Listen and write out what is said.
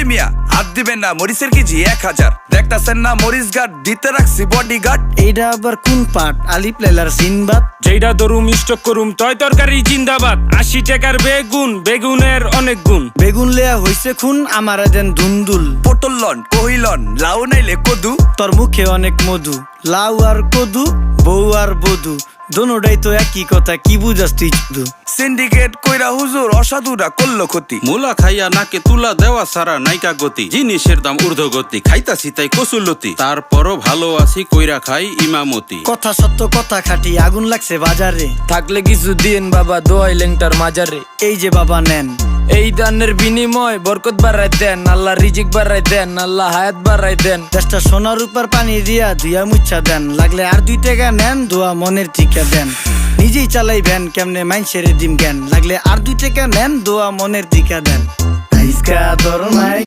মিয়া হাত দিবেন না, মরিচের কেজি 1000। দেখতাছেন না মরিচ গার্ড দিতে রাখছি বডি গার্ড। এইটা আবার কোন পাট? আলিপ লাইলার সিনবাদ। যেইটা ধরুম স্টক করুম তয় তরকারি জিন্দাবাদ। 80 টাকার বেগুন, বেগুনের অনেক গুণ। বেগুন লেয়া হইছে খুন, আমারে দেন ধুন্দুল। পটল লন, কহিলন, লাউ নাইলে কদু। তোর মুখে অনেক মধু, লাউ আর কদু, বউ আর বধু, দোনোটাই তো একই কথা, কি বুঝাস তুই শুধু? সিন্ডিকেট কইরা হুজুর অসাধুরা করলো ক্ষতি। মুলা খাইয়া নাকে তুলা দেওয়া সারা নাইকা গতি। জিনিসের দাম ঊর্ধ্বগতি, খাইতাছি তাই কসুলতি। তারপরও ভালো আছি কইরা খাই ইমামতি। কথা সত্য কথা খাটি, আগুন লাগছে বাজারে। থাকলে কিছু দিন বাবা, দোয়াই লেংটার মাজারে। এই যে বাবা নেন, এই দানের বিনিময় বরকত বাড়াই দেন, আল্লাহ রিজিক বাড়াই দেন, আল্লাহ হায়াত বাড়াই দেন। দেশটা সোনার উপর পানি দিয়া ধুইয়া মুচ্ছা দেন। লাগলে আর 2 টাকা নেন, দোয়া মনের ঠিকা দেন। নিজেই চালাই ভ্যান, কেমনে মাইনসেরে দিম জ্ঞান। লাগলে আর 2 টাকা নেন, দোয়া মনের ঠিকা দেন। আইসকা তোর নাই